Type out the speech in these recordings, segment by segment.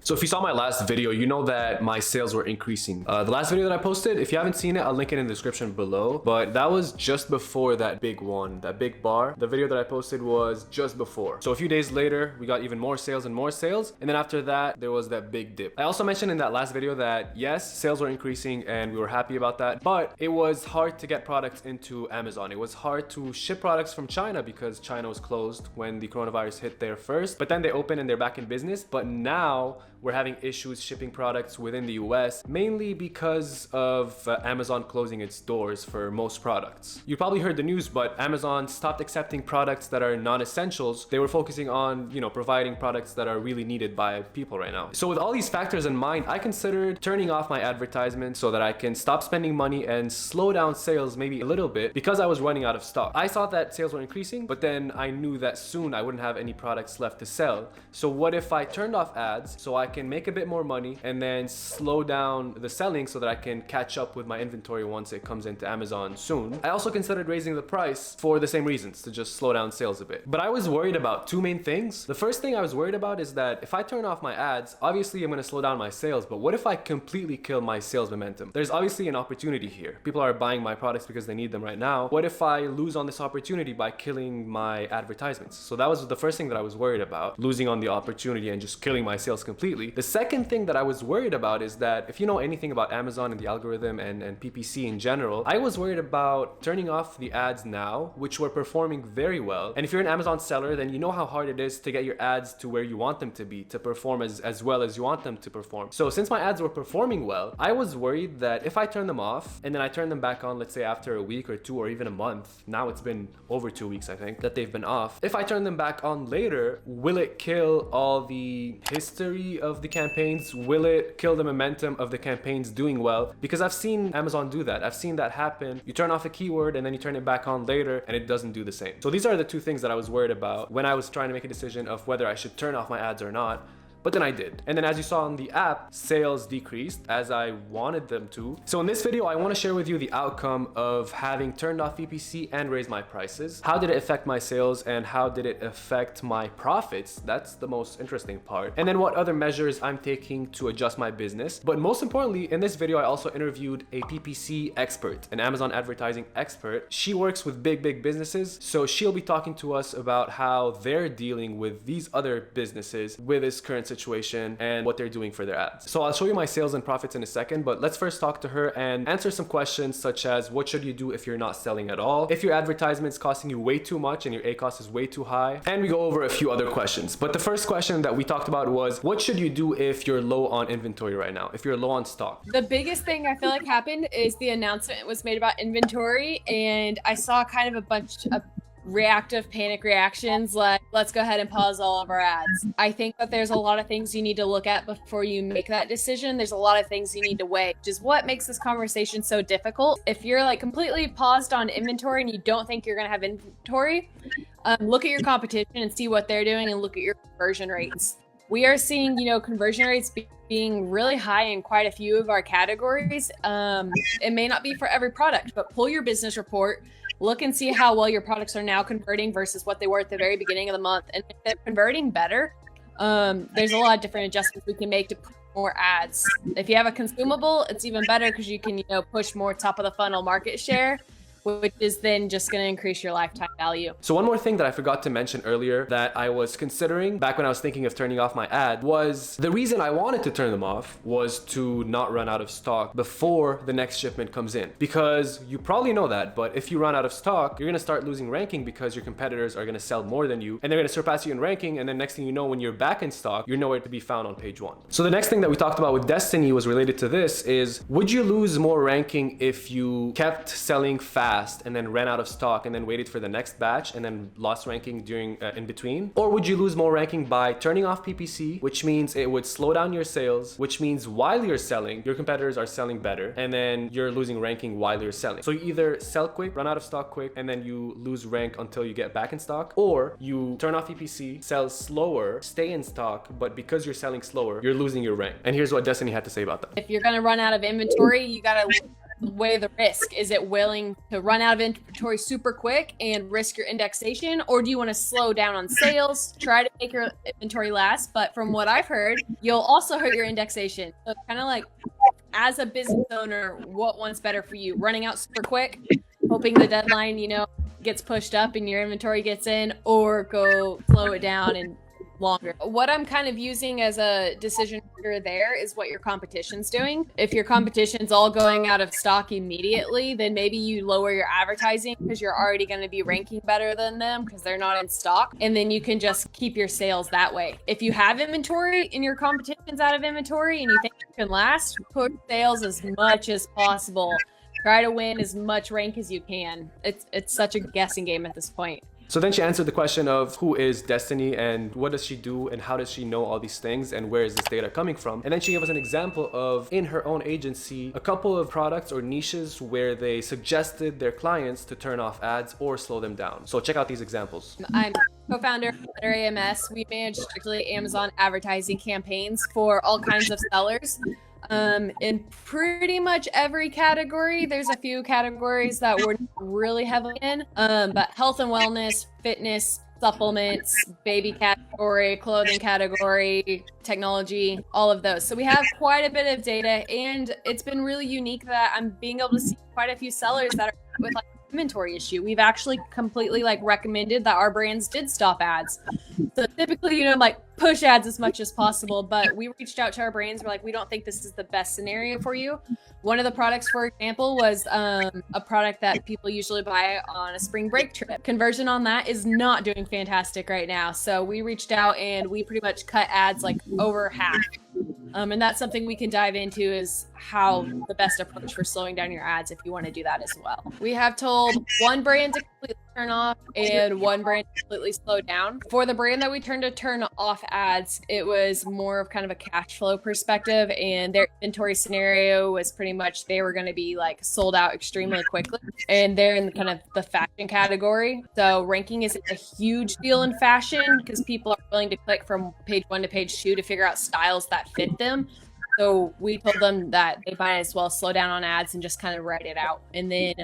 So if you saw my last video, you know that my sales were increasing. The last video that I posted, if you haven't seen it, I'll link it in the description below. But that was just before that big one, that big bar. The video that I posted was just before. So a few days later, we got even more sales and more sales. And then after that, there was that big dip. I also mentioned in that last video that yes, sales were increasing and we were happy about that. But it was hard to get products into Amazon. It was hard to ship products from China because China was closed when the coronavirus hit there first. But then they opened and they're back in business. But now we're having issues shipping products within the US, mainly because of Amazon closing its doors for most products. You probably heard the news, but Amazon stopped accepting products that are non-essentials. They were focusing on, providing products that are really needed by people right now. So with all these factors in mind, I considered turning off my advertisements so that I can stop spending money and slow down sales maybe a little bit because I was running out of stock. I saw that sales were increasing, but then I knew that soon I wouldn't have any products left to sell. So what if I turned off ads so I can make a bit more money and then slow down the selling so that I can catch up with my inventory once it comes into Amazon soon. I also considered raising the price for the same reasons, to just slow down sales a bit. But I was worried about two main things. The first thing I was worried about is that if I turn off my ads, obviously I'm going to slow down my sales, but what if I completely kill my sales momentum? There's obviously an opportunity here. People are buying my products because they need them right now. What if I lose on this opportunity by killing my advertisements? So that was the first thing that I was worried about, losing on the opportunity and just killing my sales completely. The second thing that I was worried about is that if you know anything about Amazon and the algorithm and PPC in general, I was worried about turning off the ads now, which were performing very well. And if you're an Amazon seller, then you know how hard it is to get your ads to where you want them to be, to perform as well as you want them to perform. So since my ads were performing well, I was worried that if I turn them off and then I turn them back on, let's say after a week or two or even a month, now it's been over 2 weeks, I think, that they've been off. If I turn them back on later, will it kill all the history of the campaigns? Will it kill the momentum of the campaigns doing well? Because I've seen Amazon do that. I've seen that happen. You turn off a keyword and then you turn it back on later and it doesn't do the same. So these are the two things that I was worried about when I was trying to make a decision of whether I should turn off my ads or not. But then I did. And then as you saw on the app, sales decreased as I wanted them to. So in this video, I want to share with you the outcome of having turned off PPC and raised my prices. How did it affect my sales and how did it affect my profits? That's the most interesting part. And then what other measures I'm taking to adjust my business. But most importantly, in this video, I also interviewed a PPC expert, an Amazon advertising expert. She works with big businesses. So she'll be talking to us about how they're dealing with these other businesses with this current situation and what they're doing for their ads. So I'll show you my sales and profits in a second, but let's first talk to her and answer some questions such as what should you do if you're not selling at all, if your advertisement's costing you way too much and your ACoS is way too high, and we go over a few other questions. But the first question that we talked about was what should you do if you're low on inventory right now, if you're low on stock? The biggest thing I feel like happened is the announcement was made about inventory, and I saw kind of a bunch of reactive panic reactions like, let's go ahead and pause all of our ads. I think that there's a lot of things you need to look at before you make that decision. There's a lot of things you need to weigh, which is what makes this conversation so difficult. If you're like completely paused on inventory and you don't think you're gonna have inventory, look at your competition and see what they're doing and look at your conversion rates. We are seeing, conversion rates being really high in quite a few of our categories. It may not be for every product, but pull your business report, look and see how well your products are now converting versus what they were at the very beginning of the month. And if they're converting better, there's a lot of different adjustments we can make to put more ads. If you have a consumable, it's even better because you can, push more top of the funnel market share, which is then just going to increase your lifetime value. So one more thing that I forgot to mention earlier that I was considering back when I was thinking of turning off my ad was the reason I wanted to turn them off was to not run out of stock before the next shipment comes in. Because you probably know that, but if you run out of stock, you're going to start losing ranking because your competitors are going to sell more than you and they're going to surpass you in ranking. And then next thing you know, when you're back in stock, you're nowhere to be found on page 1. So the next thing that we talked about with Destiny was related to this is, would you lose more ranking if you kept selling fast and then ran out of stock and then waited for the next batch and then lost ranking during in between? Or would you lose more ranking by turning off PPC, which means it would slow down your sales, which means while you're selling, your competitors are selling better and then you're losing ranking while you're selling. So you either sell quick, run out of stock quick, and then you lose rank until you get back in stock, or you turn off PPC, sell slower, stay in stock, but because you're selling slower, you're losing your rank. And here's what Destiny had to say about that. If you're going to run out of inventory, you got to weigh the risk. Is it willing to run out of inventory super quick and risk your indexation? Or do you want to slow down on sales, try to make your inventory last? But from what I've heard, you'll also hurt your indexation. So it's kind of like, as a business owner, what one's better for you? Running out super quick, hoping the deadline, gets pushed up and your inventory gets in, or go slow it down and longer. What I'm kind of using as a decision maker there is what your competition's doing. If your competition's all going out of stock immediately, then maybe you lower your advertising because you're already going to be ranking better than them because they're not in stock. And then you can just keep your sales that way. If you have inventory and your competition's out of inventory and you think you can last, push sales as much as possible. Try to win as much rank as you can. It's such a guessing game at this point. So then she answered the question of who is Destiny and what does she do and how does she know all these things and where is this data coming from? And then she gave us an example of, in her own agency, a couple of products or niches where they suggested their clients to turn off ads or slow them down. So check out these examples. I'm co-founder of Better AMS. We manage strictly Amazon advertising campaigns for all kinds of sellers. In pretty much every category. There's a few categories that we're really heavily in, but health and wellness, fitness, supplements, baby category, clothing category, technology, all of those. So we have quite a bit of data, and it's been really unique that I'm being able to see quite a few sellers that are with like inventory issue. We've actually completely recommended that our brands did stop ads. So typically, push ads as much as possible, but we reached out to our brands. We're like, we don't think this is the best scenario for you. One of the products, for example, was a product that people usually buy on a spring break trip. Conversion on that is not doing fantastic right now. So we reached out and we pretty much cut ads over half. And that's something we can dive into, is how the best approach for slowing down your ads if you want to do that as well. We have told one brand to completely turn off and one brand to completely slow down. For the brand that we turned to turn off ads, it was more of kind of a cash flow perspective, and their inventory scenario was pretty much they were going to be sold out extremely quickly, and they're in kind of the fashion category. So ranking isn't a huge deal in fashion because people are willing to click from page 1 to page 2 to figure out styles that fit them. So we told them that they might as well slow down on ads and just kind of write it out. And then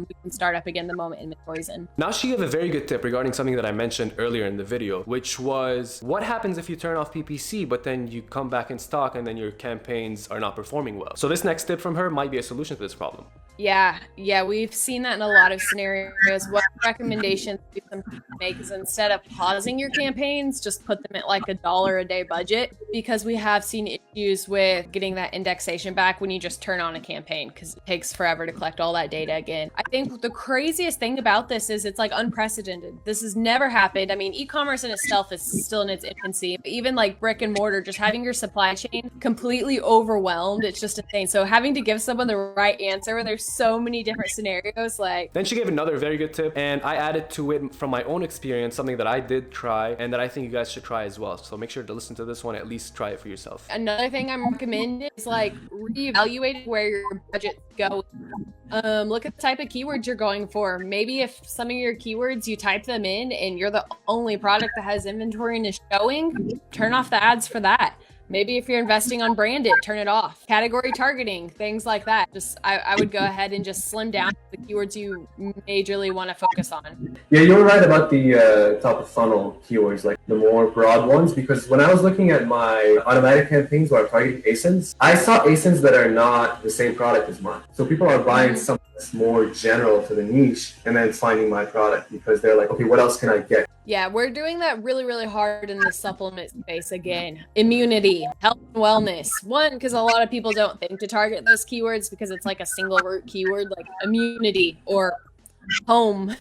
we can start up again the moment inventory's in. Now she gave a very good tip regarding something that I mentioned earlier in the video, which was what happens if you turn off PPC, but then you come back in stock and then your campaigns are not performing well. So this next tip from her might be a solution to this problem. Yeah, we've seen that in a lot of scenarios. What recommendations we sometimes make is, instead of pausing your campaigns, just put them at $1 a day budget, because we have seen issues with getting that indexation back when you just turn on a campaign, because it takes forever to collect all that data again. I think the craziest thing about this is it's unprecedented. This has never happened. I mean, e-commerce in itself is still in its infancy. But even brick and mortar, just having your supply chain completely overwhelmed, it's just insane. So having to give someone the right answer when there's so many different scenarios, Then she gave another very good tip, and I added to it from my own experience, something that I did try and that I think you guys should try as well. So make sure to listen to this one, at least try it for yourself. Another thing I'm recommending is reevaluate where your budget's going. Look at the type of keywords you're going for. Maybe if some of your keywords, you type them in and you're the only product that has inventory and is showing, turn off the ads for that. Maybe if you're investing on branded, turn it off. Category targeting, things like that. I would go ahead and just slim down the keywords you majorly want to focus on. Yeah, you're right about the top of funnel keywords, the more broad ones, because when I was looking at my automatic campaigns where I'm targeting ASINs, I saw ASINs that are not the same product as mine. So people are buying something that's more general to the niche and then finding my product because they're like, okay, what else can I get? Yeah, we're doing that really, really hard in the supplement space again. Immunity, health and wellness. One, because a lot of people don't think to target those keywords because it's a single root keyword like immunity or home.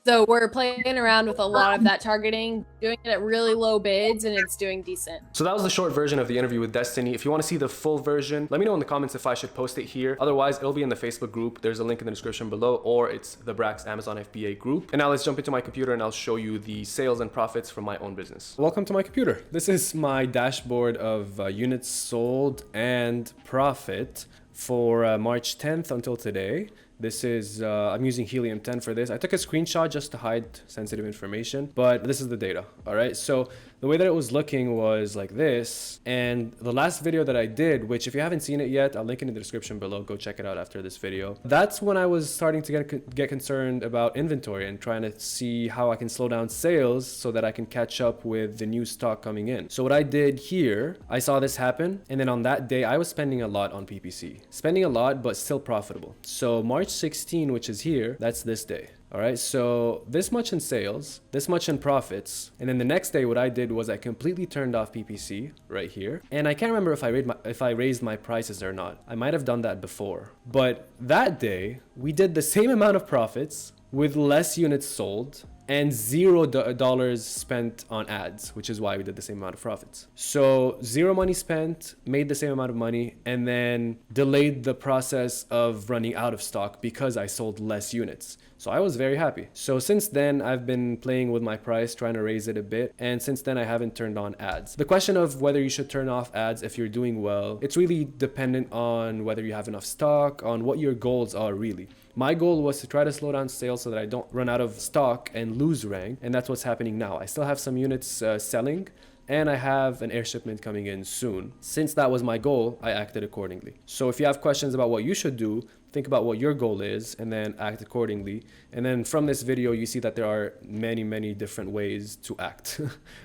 So we're playing around with a lot of that targeting, doing it at really low bids, and it's doing decent. So that was the short version of the interview with Destiny. If you want to see the full version, let me know in the comments if I should post it here. Otherwise, it'll be in the Facebook group. There's a link in the description below, or it's the Brax Amazon FBA group. And now let's jump into my computer and I'll show you the sales and profits from my own business. Welcome to my computer. This is my dashboard of units sold and profit for March 10th until today. This is, I'm using Helium 10 for this. I took a screenshot just to hide sensitive information, but this is the data, all right? So the way that it was looking was like this. And the last video that I did, which if you haven't seen it yet, I'll link it in the description below. Go check it out after this video. That's when I was starting to get concerned about inventory and trying to see how I can slow down sales so that I can catch up with the new stock coming in. So what I did here, I saw this happen. And then on that day, I was spending a lot on PPC. Spending a lot, but still profitable. So March 16, which is here, that's this day. All right, so this much in sales, this much in profits. And then the next day, what I did was I completely turned off PPC right here. And I can't remember if I raised my prices or not. I might have done that before. But that day, we did the same amount of profits with less units sold and $0 spent on ads, which is why we did the same amount of profits. So zero money spent, made the same amount of money, and then delayed the process of running out of stock because I sold less units. So I was very happy. So since then, I've been playing with my price, trying to raise it a bit. And since then, I haven't turned on ads. The question of whether you should turn off ads if you're doing well, it's really dependent on whether you have enough stock, on what your goals are really. My goal was to try to slow down sales so that I don't run out of stock and lose rank. And that's what's happening now. I still have some units selling, and I have an air shipment coming in soon. Since that was my goal, I acted accordingly. So if you have questions about what you should do, think about what your goal is and then act accordingly. And then from this video, you see that there are many, many different ways to act,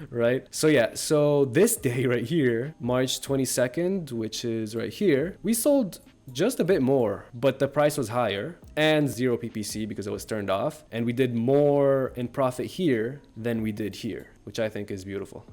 right? So yeah, so this day right here, March 22nd, which is right here, we sold just a bit more, but the price was higher and zero PPC because it was turned off. And we did more in profit here than we did here, which I think is beautiful.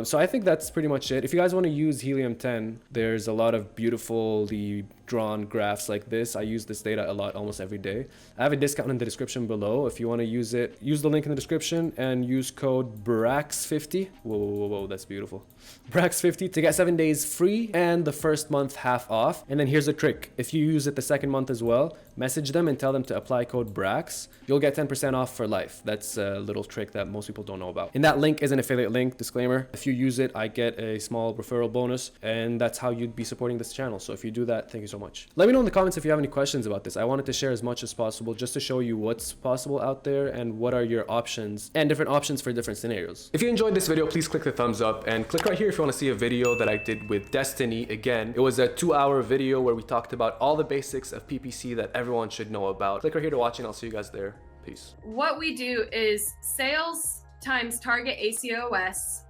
So I think that's pretty much it. If you guys want to use Helium 10, there's a lot of beautifully drawn graphs like this. I use this data a lot, almost every day. I have a discount in the description below. If you want to use it, use the link in the description and use code Brax50. Whoa, that's beautiful. Brax50 to get 7 days free and the first month half off. And then here's a trick. If you use it the second month as well, message them and tell them to apply code Brax. You'll get 10% off for life. That's a little trick that most people don't know about. And that link is an affiliate link, disclaimer. If you use it, I get a small referral bonus, and that's how you'd be supporting this channel. So if you do that, thank you so much. Let me know in the comments if you have any questions about this. I wanted to share as much as possible just to show you what's possible out there and what are your options and different options for different scenarios. If you enjoyed this video, please click the thumbs up and click right here if you want to see a video that I did with Destiny. Again, it was a 2-hour video where we talked about all the basics of PPC that everyone should know about. Click right here to watch and I'll see you guys there. Peace. What we do is sales times target ACOS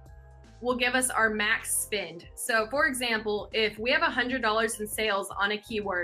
will give us our max spend. So for example, if we have $100 in sales on a keyword